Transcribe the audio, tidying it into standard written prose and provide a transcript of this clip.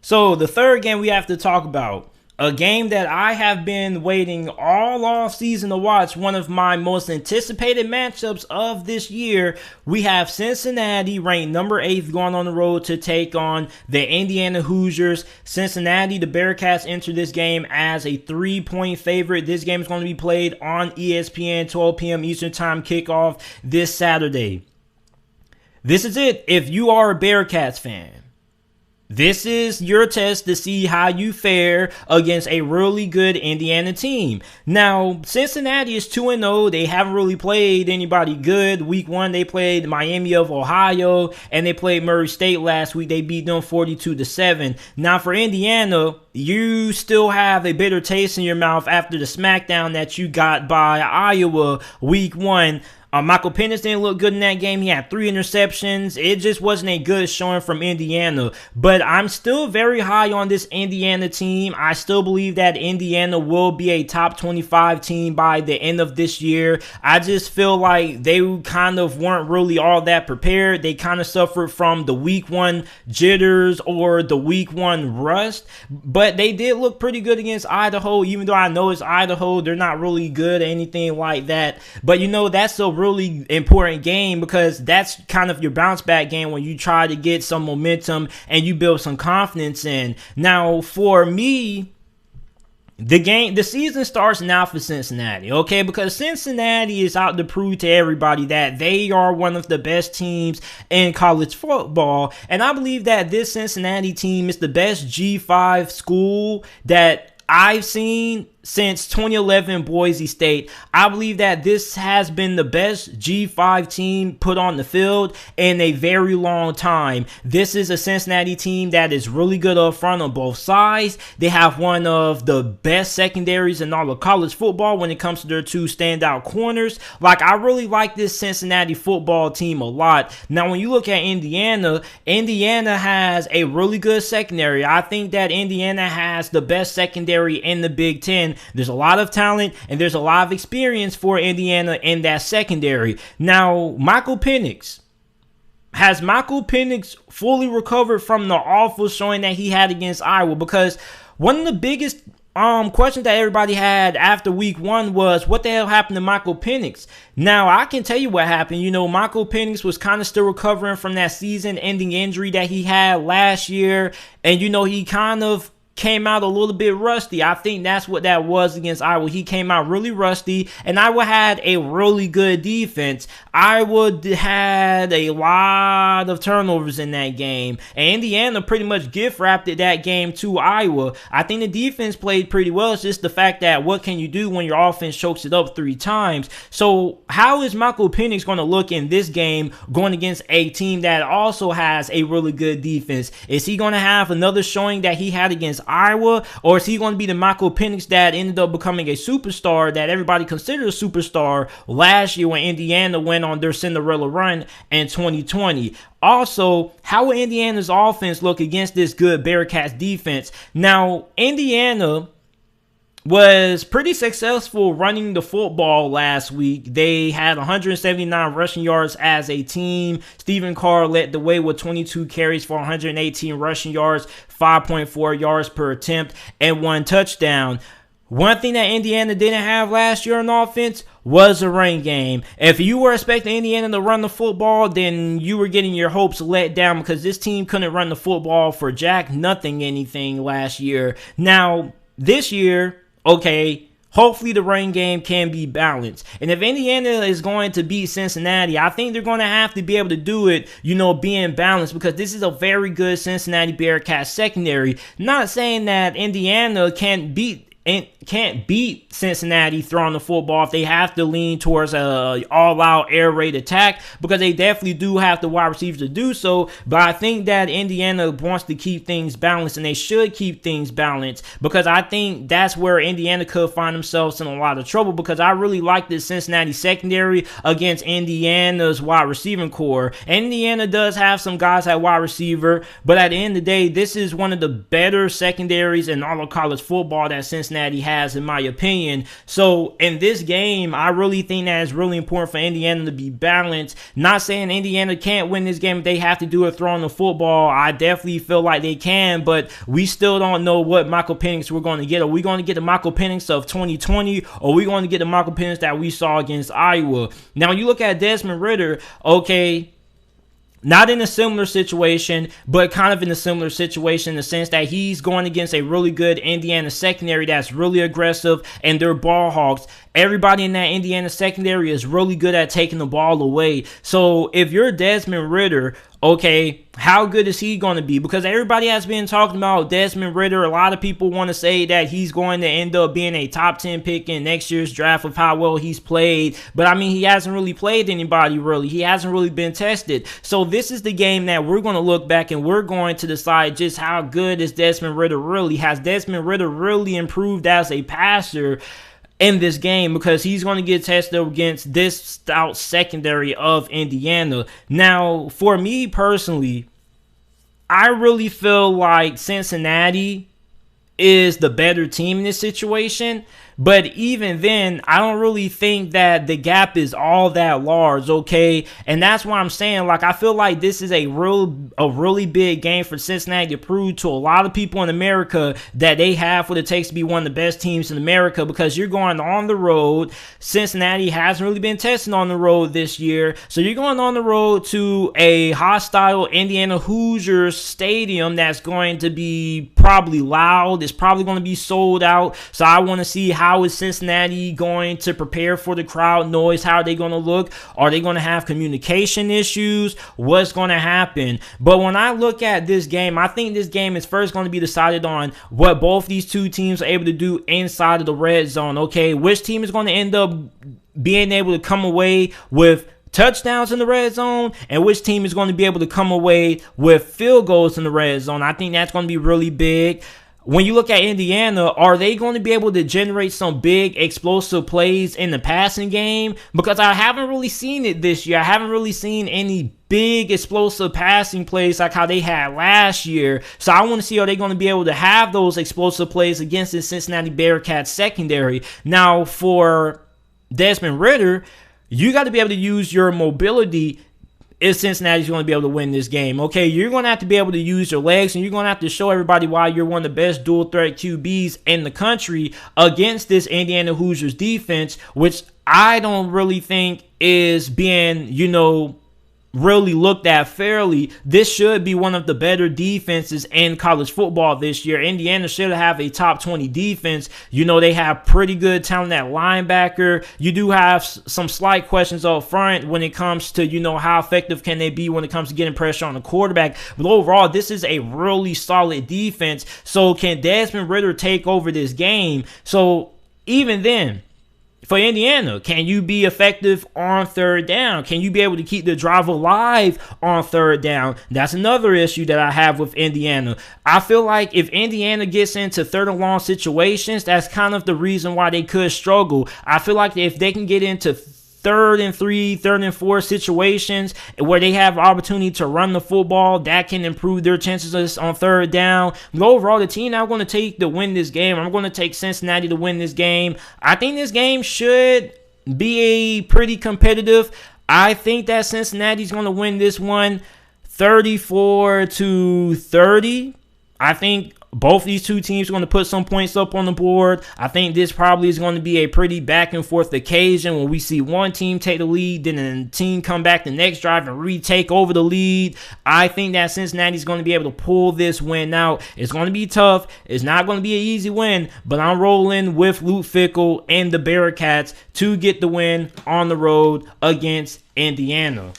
So the third game we have to talk about, a game that I have been waiting all off season to watch, one of my most anticipated matchups of this year. We have Cincinnati ranked number 8 going on the road to take on the Indiana Hoosiers. Cincinnati, the Bearcats, enter this game as a 3-point favorite. This game is going to be played on ESPN, 12 p.m. Eastern Time kickoff this Saturday. This is it. If you are a Bearcats fan, this is your test to see how you fare against a really good Indiana team. Now, Cincinnati is 2-0. They haven't really played anybody good. Week 1, they played Miami of Ohio, and they played Murray State last week. They beat them 42-7. Now, for Indiana, you still have a bitter taste in your mouth after the smackdown that you got by Iowa Week 1. Michael Penix didn't look good in that game. He had 3 interceptions. It just wasn't a good showing from Indiana. But I'm still very high on this Indiana team. I still believe that Indiana will be a top 25 team by the end of this year. I just feel like they kind of weren't really all that prepared. They kind of suffered from the week 1 jitters or the week 1 rust. But they did look pretty good against Idaho. Even though I know it's Idaho, they're not really good or anything like that. But that's a really important game because that's kind of your bounce back game when you try to get some momentum and you build some confidence in. Now, for me, the season starts now for Cincinnati, okay? Because Cincinnati is out to prove to everybody that they are one of the best teams in college football. And I believe that this Cincinnati team is the best G5 school that I've seen since 2011 Boise State. I believe that this has been the best G5 team put on the field in a very long time. This is a Cincinnati team that is really good up front on both sides. They have one of the best secondaries in all of college football when it comes to their 2 standout corners. I really like this Cincinnati football team a lot. Now, when you look at Indiana, Indiana has a really good secondary. I think that Indiana has the best secondary in the Big Ten. There's a lot of talent and there's a lot of experience for Indiana in that secondary. Now, has Michael Penix fully recovered from the awful showing that he had against Iowa? Because one of the biggest questions that everybody had after week 1 was, what the hell happened to Michael Penix? Now, I can tell you what happened. Michael Penix was kind of still recovering from that season-ending injury that he had last year. And, he kind of came out a little bit rusty. I think that's what that was against Iowa. He came out really rusty, and Iowa had a really good defense. Iowa had a lot of turnovers in that game, and Indiana pretty much gift-wrapped that game to Iowa. I think the defense played pretty well. It's just the fact that what can you do when your offense chokes it up 3 times? So how is Michael Penix going to look in this game going against a team that also has a really good defense? Is he going to have another showing that he had against Iowa, or is he going to be the Michael Penix that ended up becoming a superstar that everybody considered a superstar last year when Indiana went on their Cinderella run in 2020? Also, how will Indiana's offense look against this good Bearcats defense? Now, Indiana was pretty successful running the football last week. They had 179 rushing yards as a team. Stephen Carr led the way with 22 carries for 118 rushing yards, 5.4 yards per attempt, and 1 touchdown. One thing that Indiana didn't have last year on offense was a run game. If you were expecting Indiana to run the football, then you were getting your hopes let down because this team couldn't run the football for jack nothing anything last year. Now, this year, okay, hopefully the running game can be balanced. And if Indiana is going to beat Cincinnati, I think they're going to have to be able to do it, being balanced, because this is a very good Cincinnati Bearcats secondary. Not saying that Indiana can't beat Cincinnati throwing the football if they have to lean towards a all-out air raid attack, because they definitely do have the wide receivers to do so. But I think that Indiana wants to keep things balanced, and they should keep things balanced, because I think that's where Indiana could find themselves in a lot of trouble, because I really like this Cincinnati secondary against Indiana's wide receiving core. Indiana does have some guys at wide receiver, but at the end of the day, this is one of the better secondaries in all of college football that Cincinnati has. has, in my opinion. So in this game, I really think that it's really important for Indiana to be balanced. Not saying Indiana can't win this game if they have to do it throwing the football. I definitely feel like they can, but we still don't know what Michael Penix we're going to get. Are we going to get the Michael Penix of 2020, or are we going to get the Michael Penix that we saw against Iowa? Now, you look at Desmond Ridder, okay, not in a similar situation, but kind of in a similar situation in the sense that he's going against a really good Indiana secondary that's really aggressive, and they're ball hawks. Everybody in that Indiana secondary is really good at taking the ball away. So if you're Desmond Ridder, okay, how good is he going to be? Because everybody has been talking about Desmond Ridder. A lot of people want to say that he's going to end up being a top 10 pick in next year's draft of how well he's played. But I mean, he hasn't really played anybody really. He hasn't really been tested. So this is the game that we're going to look back and we're going to decide just how good is Desmond Ridder really. Has Desmond Ridder really improved as a passer in this game, because he's going to get tested against this stout secondary of Indiana. Now, for me personally, I really feel like Cincinnati is the better team in this situation. But even then, I don't really think that the gap is all that large, okay? And that's why I'm saying, like, I feel like this is a really big game for Cincinnati to prove to a lot of people in America that they have what it takes to be one of the best teams in America, because you're going on the road. Cincinnati hasn't really been testing on the road this year. So you're going on the road to a hostile Indiana Hoosiers stadium that's going to be probably loud. It's probably going to be sold out. So I want to see how is Cincinnati going to prepare for the crowd noise? How are they going to look? Are they going to have communication issues? What's going to happen? But when I look at this game, I think this game is first going to be decided on what both these two teams are able to do inside of the red zone, okay? Which team is going to end up being able to come away with touchdowns in the red zone, and which team is going to be able to come away with field goals in the red zone. I think that's going to be really big. When you look at Indiana, are they going to be able to generate some big explosive plays in the passing game? Because I haven't really seen it this year. I haven't really seen any big explosive passing plays like how they had last year. So I want to see, are they going to be able to have those explosive plays against the Cincinnati Bearcats secondary? Now, for Desmond Ridder, you got to be able to use your mobility if Cincinnati's going to be able to win this game. Okay, you're going to have to be able to use your legs, and you're going to have to show everybody why you're one of the best dual threat QBs in the country against this Indiana Hoosiers defense, which I don't really think is being, really looked at fairly. This should be one of the better defenses in college football this year. Indiana should have a top 20 defense. They have pretty good talent at linebacker. You do have some slight questions up front when it comes to, how effective can they be when it comes to getting pressure on the quarterback. But overall, this is a really solid defense. So can Desmond Ridder take over this game? So even then, for Indiana, can you be effective on third down? Can you be able to keep the drive alive on third down? That's another issue that I have with Indiana. I feel like if Indiana gets into third and long situations, that's kind of the reason why they could struggle. I feel like if they can get into third and 3, third and 4 situations where they have opportunity to run the football, that can improve their chances on third down. But overall, the team I'm going to take to win this game, I'm going to take Cincinnati to win this game. I think this game should be pretty competitive. I think that Cincinnati's going to win this one 34-30. I think both these two teams are going to put some points up on the board. I think this probably is going to be a pretty back and forth occasion when we see one team take the lead, then the team come back the next drive and retake over the lead. I think that Cincinnati is going to be able to pull this win out. It's going to be tough. It's not going to be an easy win, but I'm rolling with Luke Fickell and the Bearcats to get the win on the road against Indiana.